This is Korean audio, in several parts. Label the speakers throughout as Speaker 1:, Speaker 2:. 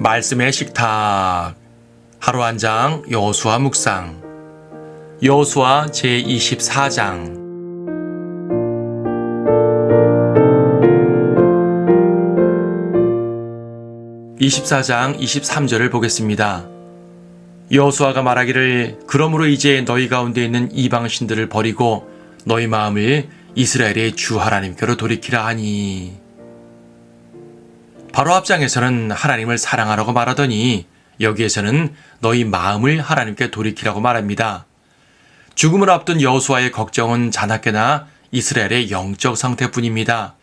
Speaker 1: 말씀의 식탁. 하루 한 장 여호수아 묵상. 여호수아 제24장. 24장 23절을 보겠습니다. 여호수아가 말하기를 그러므로 이제 너희 가운데 있는 이방 신들을 버리고 너희 마음을 이스라엘의 주 하나님께로 돌이키라 하니. 바로 앞장에서는 하나님을 사랑하라고 말하더니 여기에서는 너희 마음을 하나님께 돌이키라고 말합니다. 죽음을 앞둔 여호수아의 걱정은 자나깨나 이스라엘의 영적 상태뿐입니다.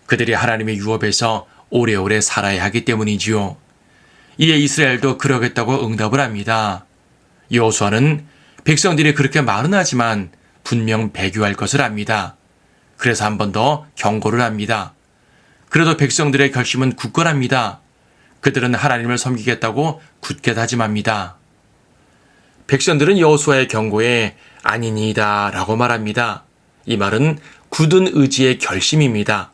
Speaker 1: 그들이 하나님의 유업에서 오래오래 살아야 하기 때문이지요. 이에 이스라엘도 그러겠다고 응답을 합니다. 여호수아는 백성들이 그렇게 말은 하지만 분명 배교할 것을 압니다. 그래서 한 번 더 경고를 합니다. 그래도 백성들의 결심은 굳건합니다. 그들은 하나님을 섬기겠다고 굳게 다짐합니다. 백성들은 여호수아의 경고에 아니니이다 라고 말합니다. 이 말은 굳은 의지의 결심입니다.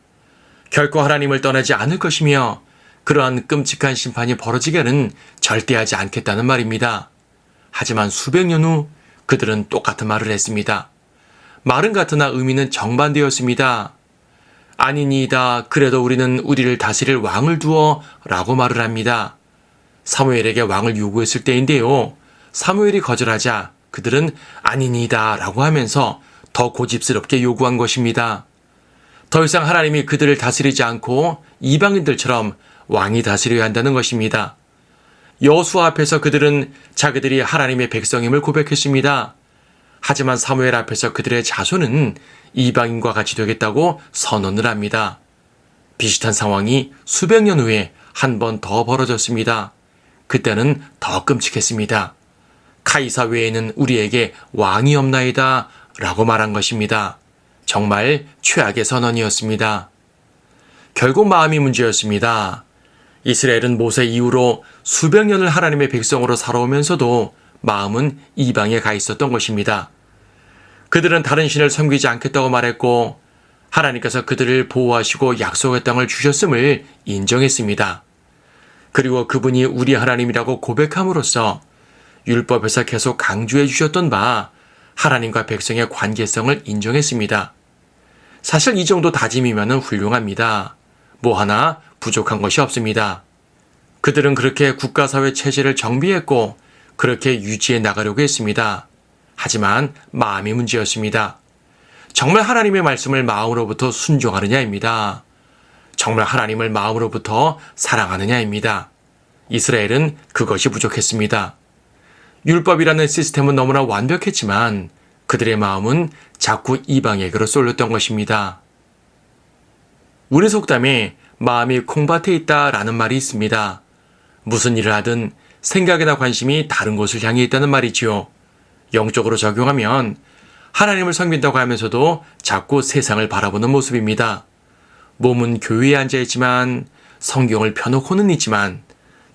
Speaker 1: 결코 하나님을 떠나지 않을 것이며 그러한 끔찍한 심판이 벌어지게는 절대 하지 않겠다는 말입니다. 하지만 수백 년 후 그들은 똑같은 말을 했습니다. 말은 같으나 의미는 정반대였습니다. 아니니이다. 그래도 우리는 우리를 다스릴 왕을 두어 라고 말을 합니다. 사무엘에게 왕을 요구했을 때인데요. 사무엘이 거절하자 그들은 아니니이다 라고 하면서 더 고집스럽게 요구한 것입니다. 더 이상 하나님이 그들을 다스리지 않고 이방인들처럼 왕이 다스려야 한다는 것입니다. 여호수아 앞에서 그들은 자기들이 하나님의 백성임을 고백했습니다. 하지만 사무엘 앞에서 그들의 자손은 이방인과 같이 되겠다고 선언을 합니다. 비슷한 상황이 수백 년 후에 한 번 더 벌어졌습니다. 그때는 더 끔찍했습니다. 카이사 외에는 우리에게 왕이 없나이다 라고 말한 것입니다. 정말 최악의 선언이었습니다. 결국 마음이 문제였습니다. 이스라엘은 모세 이후로 수백 년을 하나님의 백성으로 살아오면서도 마음은 이방에 가 있었던 것입니다. 그들은 다른 신을 섬기지 않겠다고 말했고 하나님께서 그들을 보호하시고 약속의 땅을 주셨음을 인정했습니다. 그리고 그분이 우리 하나님이라고 고백함으로써 율법에서 계속 강조해 주셨던 바 하나님과 백성의 관계성을 인정했습니다. 사실 이 정도 다짐이면 훌륭합니다. 뭐 하나 부족한 것이 없습니다. 그들은 그렇게 국가사회 체제를 정비했고 그렇게 유지해 나가려고 했습니다. 하지만 마음이 문제였습니다. 정말 하나님의 말씀을 마음으로부터 순종하느냐입니다. 정말 하나님을 마음으로부터 사랑하느냐입니다. 이스라엘은 그것이 부족했습니다. 율법이라는 시스템은 너무나 완벽했지만 그들의 마음은 자꾸 이방에게로 쏠렸던 것입니다. 우리 속담에 마음이 콩밭에 있다라는 말이 있습니다. 무슨 일을 하든 생각이나 관심이 다른 곳을 향해 있다는 말이지요. 영적으로 적용하면 하나님을 섬긴다고 하면서도 자꾸 세상을 바라보는 모습입니다. 몸은 교회에 앉아있지만 성경을 펴놓고는 있지만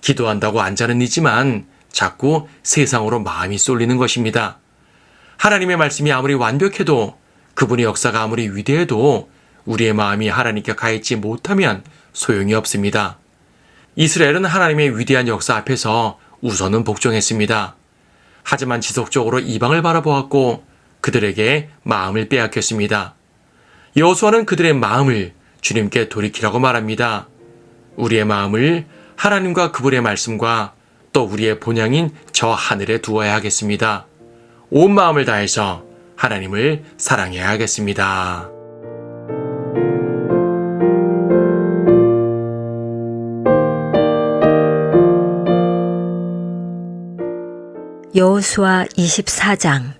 Speaker 1: 기도한다고 앉아는 있지만 자꾸 세상으로 마음이 쏠리는 것입니다. 하나님의 말씀이 아무리 완벽해도 그분의 역사가 아무리 위대해도 우리의 마음이 하나님께 가 있지 못하면 소용이 없습니다. 이스라엘은 하나님의 위대한 역사 앞에서 우선은 복종했습니다. 하지만 지속적으로 이방을 바라보았고 그들에게 마음을 빼앗겼습니다. 여호수아는 그들의 마음을 주님께 돌이키라고 말합니다. 우리의 마음을 하나님과 그분의 말씀과 또 우리의 본향인 저 하늘에 두어야 하겠습니다. 온 마음을 다해서 하나님을 사랑해야 하겠습니다.
Speaker 2: 여호수아 24장.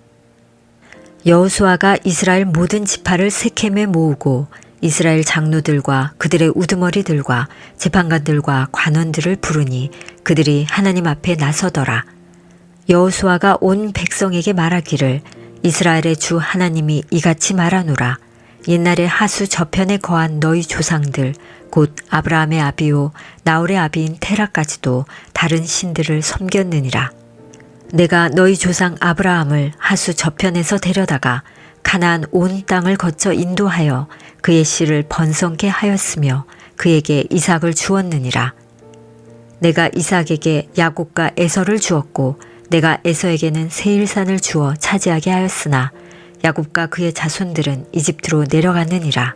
Speaker 2: 여호수아가 이스라엘 모든 지파를 세켐에 모으고 이스라엘 장로들과 그들의 우두머리들과 재판관들과 관원들을 부르니 그들이 하나님 앞에 나서더라. 여호수아가 온 백성에게 말하기를 이스라엘의 주 하나님이 이같이 말하노라. 옛날에 하수 저편에 거한 너희 조상들 곧 아브라함의 아비요 나홀의 아비인 테라까지도 다른 신들을 섬겼느니라. 내가 너희 조상 아브라함을 하수 저편에서 데려다가 가나안 온 땅을 거쳐 인도하여 그의 씨를 번성케 하였으며 그에게 이삭을 주었느니라. 내가 이삭에게 야곱과 에서를 주었고 내가 에서에게는 세일산을 주어 차지하게 하였으나 야곱과 그의 자손들은 이집트로 내려갔느니라.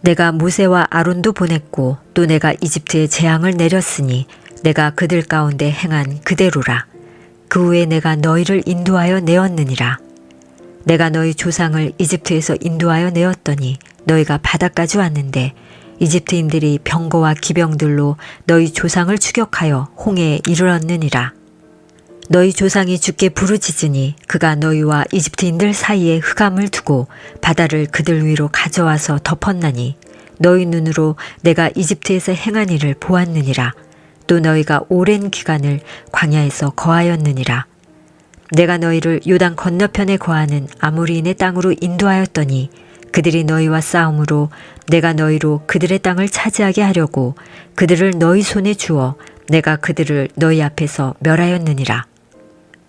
Speaker 2: 내가 모세와 아론도 보냈고 또 내가 이집트에 재앙을 내렸으니 내가 그들 가운데 행한 그대로라. 그 후에 내가 너희를 인도하여 내었느니라. 내가 너희 조상을 이집트에서 인도하여 내었더니 너희가 바다까지 왔는데 이집트인들이 병거와 기병들로 너희 조상을 추격하여 홍해에 이르렀느니라. 너희 조상이 주께 부르짖으니 그가 너희와 이집트인들 사이에 흑암을 두고 바다를 그들 위로 가져와서 덮었나니 너희 눈으로 내가 이집트에서 행한 일을 보았느니라. 또 너희가 오랜 기간을 광야에서 거하였느니라. 내가 너희를 요단 건너편에 거하는 아모리인의 땅으로 인도하였더니 그들이 너희와 싸움으로 내가 너희로 그들의 땅을 차지하게 하려고 그들을 너희 손에 주어 내가 그들을 너희 앞에서 멸하였느니라.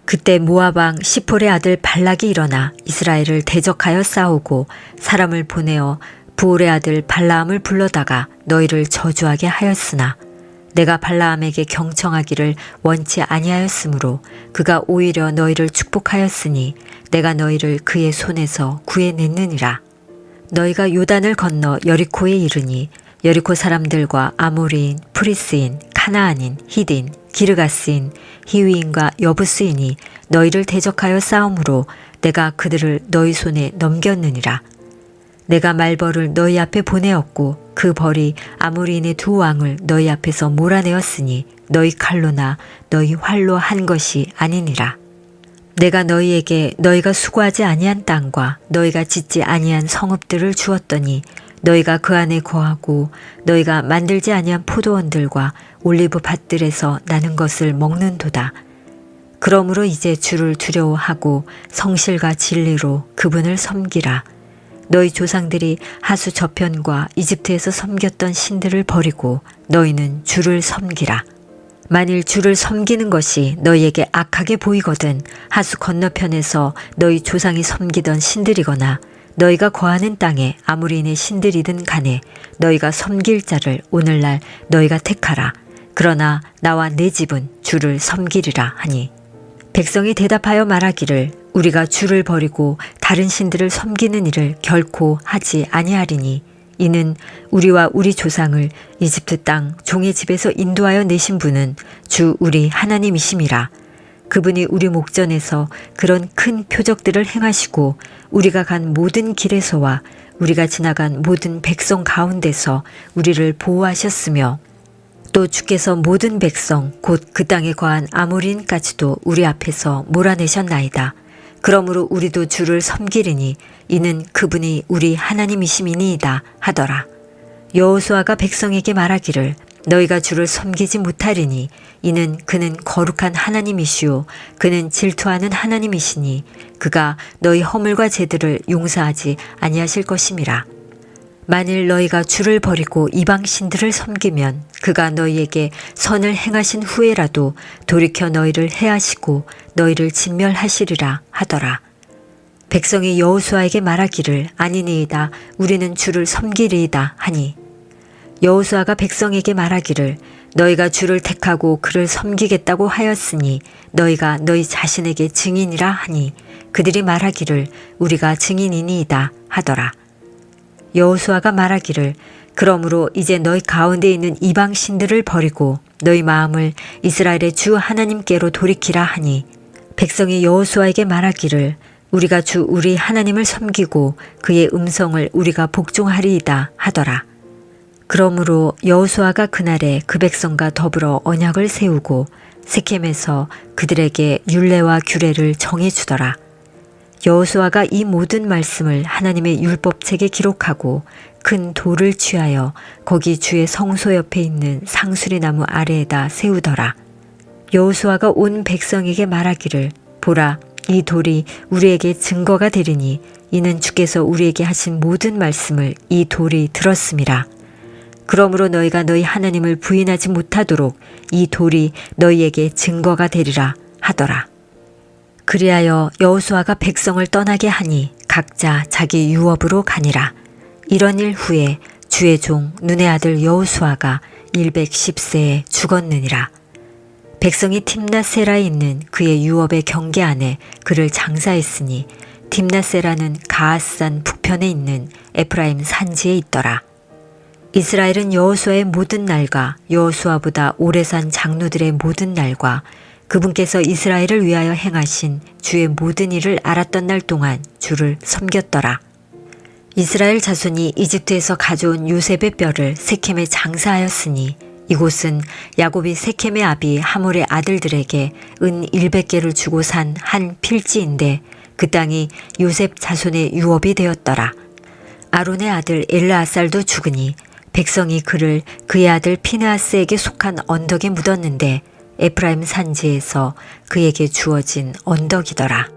Speaker 2: 그때 모압 왕 시폴의 아들 발락이 일어나 이스라엘을 대적하여 싸우고 사람을 보내어 부올의 아들 발라함을 불러다가 너희를 저주하게 하였으나 내가 발라함에게 경청하기를 원치 아니하였으므로 그가 오히려 너희를 축복하였으니 내가 너희를 그의 손에서 구해냈느니라. 너희가 요단을 건너 여리코에 이르니 여리코 사람들과 아모리인, 프리스인, 카나안인, 히딘, 기르가스인, 히위인과 여부스인이 너희를 대적하여 싸움으로 내가 그들을 너희 손에 넘겼느니라. 내가 말벌을 너희 앞에 보내었고 그 벌이 아모리인의 두 왕을 너희 앞에서 몰아내었으니 너희 칼로나 너희 활로 한 것이 아니니라. 내가 너희에게 너희가 수고하지 아니한 땅과 너희가 짓지 아니한 성읍들을 주었더니 너희가 그 안에 거하고 너희가 만들지 아니한 포도원들과 올리브 밭들에서 나는 것을 먹는도다. 그러므로 이제 주를 두려워하고 성실과 진리로 그분을 섬기라. 너희 조상들이 하수 저편과 이집트에서 섬겼던 신들을 버리고 너희는 주를 섬기라. 만일 주를 섬기는 것이 너희에게 악하게 보이거든 하수 건너편에서 너희 조상이 섬기던 신들이거나 너희가 거하는 땅에 아무리인의 신들이든 간에 너희가 섬길 자를 오늘날 너희가 택하라. 그러나 나와 내 집은 주를 섬기리라 하니 백성이 대답하여 말하기를 우리가 주를 버리고 다른 신들을 섬기는 일을 결코 하지 아니하리니 이는 우리와 우리 조상을 이집트 땅 종의 집에서 인도하여 내신 분은 주 우리 하나님이심이라. 그분이 우리 목전에서 그런 큰 표적들을 행하시고 우리가 간 모든 길에서와 우리가 지나간 모든 백성 가운데서 우리를 보호하셨으며 또 주께서 모든 백성 곧 그 땅에 거한 아모리인까지도 우리 앞에서 몰아내셨나이다. 그러므로 우리도 주를 섬기리니 이는 그분이 우리 하나님이심이니이다 하더라. 여호수아가 백성에게 말하기를 너희가 주를 섬기지 못하리니 이는 그는 거룩한 하나님이시오 그는 질투하는 하나님이시니 그가 너희 허물과 죄들을 용서하지 아니하실 것임이라. 만일 너희가 주를 버리고 이방 신들을 섬기면 그가 너희에게 선을 행하신 후에라도 돌이켜 너희를 해하시고 너희를 진멸하시리라 하더라. 백성이 여호수아에게 말하기를 아니니이다 우리는 주를 섬기리이다 하니 여호수아가 백성에게 말하기를 너희가 주를 택하고 그를 섬기겠다고 하였으니 너희가 너희 자신에게 증인이라 하니 그들이 말하기를 우리가 증인이니이다 하더라. 여호수아가 말하기를 그러므로 이제 너희 가운데 있는 이방 신들을 버리고 너희 마음을 이스라엘의 주 하나님께로 돌이키라 하니 백성이 여호수아에게 말하기를 우리가 주 우리 하나님을 섬기고 그의 음성을 우리가 복종하리이다 하더라. 그러므로 여호수아가 그날에 그 백성과 더불어 언약을 세우고 세켐에서 그들에게 율례와 규례를 정해주더라. 여호수아가 이 모든 말씀을 하나님의 율법책에 기록하고 큰 돌을 취하여 거기 주의 성소 옆에 있는 상수리 나무 아래에다 세우더라. 여호수아가 온 백성에게 말하기를 보라 이 돌이 우리에게 증거가 되리니 이는 주께서 우리에게 하신 모든 말씀을 이 돌이 들었음이라. 그러므로 너희가 너희 하나님을 부인하지 못하도록 이 돌이 너희에게 증거가 되리라 하더라. 그리하여 여호수아가 백성을 떠나게 하니 각자 자기 유업으로 가니라. 이런 일 후에 주의 종 눈의 아들 여호수아가 110세에 죽었느니라. 백성이 tim낫세라에 있는 그의 유업의 경계 안에 그를 장사했으니 tim낫세라는 가앗산 북편에 있는 에프라임 산지에 있더라. 이스라엘은 여호수아의 모든 날과 여호수아보다 오래 산 장로들의 모든 날과 그분께서 이스라엘을 위하여 행하신 주의 모든 일을 알았던 날 동안 주를 섬겼더라. 이스라엘 자손이 이집트에서 가져온 요셉의 뼈를 세켐에 장사하였으니 이곳은 야곱이 세켐의 아비 하몰의 아들들에게 은 100개를 주고 산 한 필지인데 그 땅이 요셉 자손의 유업이 되었더라. 아론의 아들 엘르아살도 죽으니 백성이 그를 그의 아들 피느하스에게 속한 언덕에 묻었는데 에프라임 산지에서 그에게 주어진 언덕이더라.